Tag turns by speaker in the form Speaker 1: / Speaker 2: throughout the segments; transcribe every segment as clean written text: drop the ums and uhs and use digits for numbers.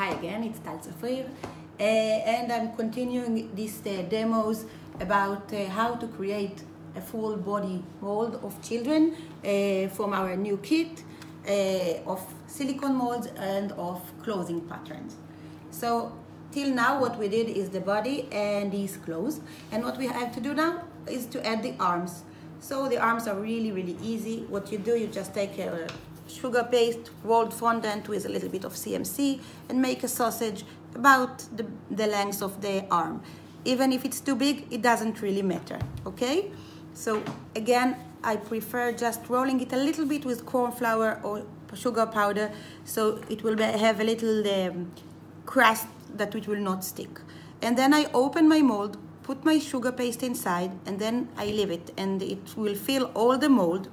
Speaker 1: Hi again, it's Tal Tsafrir, and I'm continuing these demos about how to create a full body mold of children from our new kit of silicone molds and of clothing patterns. So till now what we did is the body and these clothes, and what we have to do now is to add the arms. So the arms are really easy. What you do, you just take a sugar paste, rolled fondant with a little bit of CMC, and make a sausage about the length of the arm. Even if it's too big, it doesn't really matter, okay? So again, I prefer just rolling it a little bit with corn flour or sugar powder, so it will have a little crust that it will not stick. And then I open my mold, put my sugar paste inside, and then I leave it, and it will fill all the mold.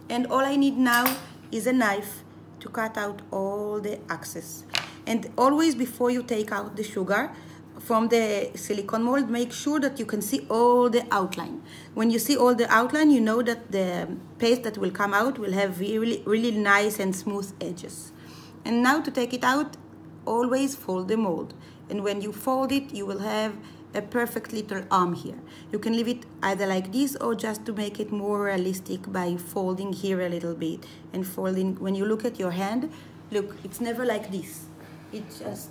Speaker 1: And all I need now is a knife to cut out all the excess. And always before you take out the sugar from the silicone mold, make sure that you can see all the outline. When you see all the outline, you know that the paste that will come out will have really nice and smooth edges. And now to take it out, always fold the mold. And when you fold it, you will have a perfect little arm here. You can leave it either like this or just to make it more realistic by folding here a little bit and folding. When you look at your hand, look, it's never like this. It's just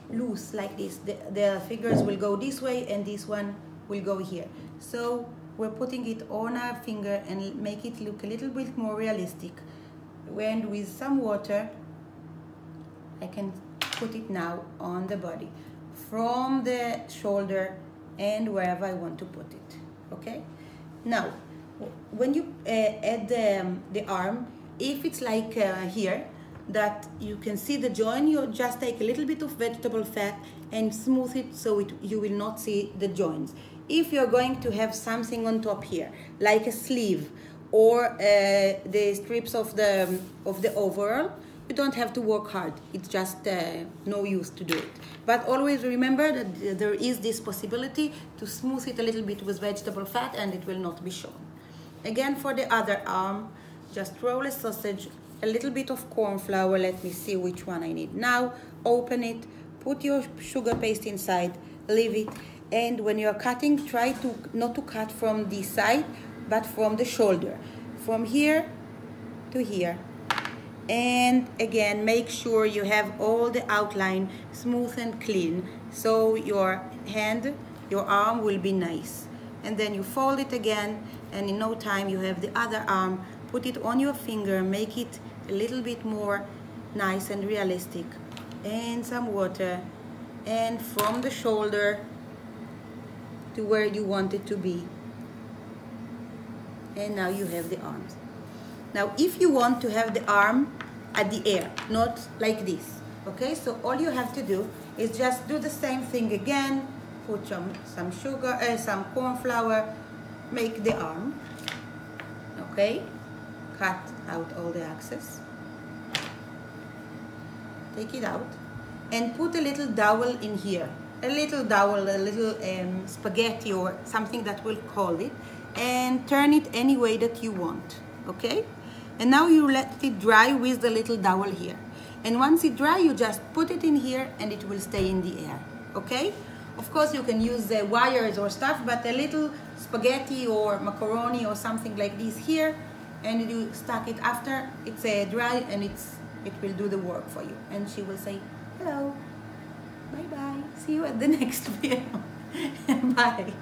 Speaker 1: loose like this. The fingers will go this way and this one will go here. So we're putting it on our finger and make it look a little bit more realistic. And with some water, I can put it now on the body, from the shoulder and wherever I want to put it, okay? Now, when you add the arm, if it's like here, that you can see the joint, you just take a little bit of vegetable fat and smooth it so you will not see the joints. If you're going to have something on top here, like a sleeve or the strips of the overall, you don't have to work hard. It's just no use to do it. But always remember that there is this possibility to smooth it a little bit with vegetable fat and it will not be shown. Again, for the other arm, just roll a sausage, a little bit of corn flour. Let me see which one I need now. Open it, put your sugar paste inside, leave it, and when you're cutting, try to not to cut from this side, but from the shoulder, from here to here. And again, make sure you have all the outline smooth and clean, so your hand, your arm will be nice. And then you fold it again, and in no time you have the other arm. Put it on your finger, make it a little bit more nice and realistic. And some water, and from the shoulder to where you want it to be. And now you have the arms. Now, if you want to have the arm at the air, not like this, okay? So all you have to do is just do the same thing again. Put some sugar, some corn flour, make the arm, okay? Cut out all the excess. Take it out and put a little dowel in here. A little dowel, a little spaghetti or something that we'll call it, and turn it any way that you want, okay? And now you let it dry with the little dowel here. And once it dry, you just put it in here and it will stay in the air, okay? Of course, you can use the wires or stuff, but a little spaghetti or macaroni or something like this here, and you stuck it after it's dry, and it will do the work for you. And she will say, hello, bye-bye, see you at the next video. Bye.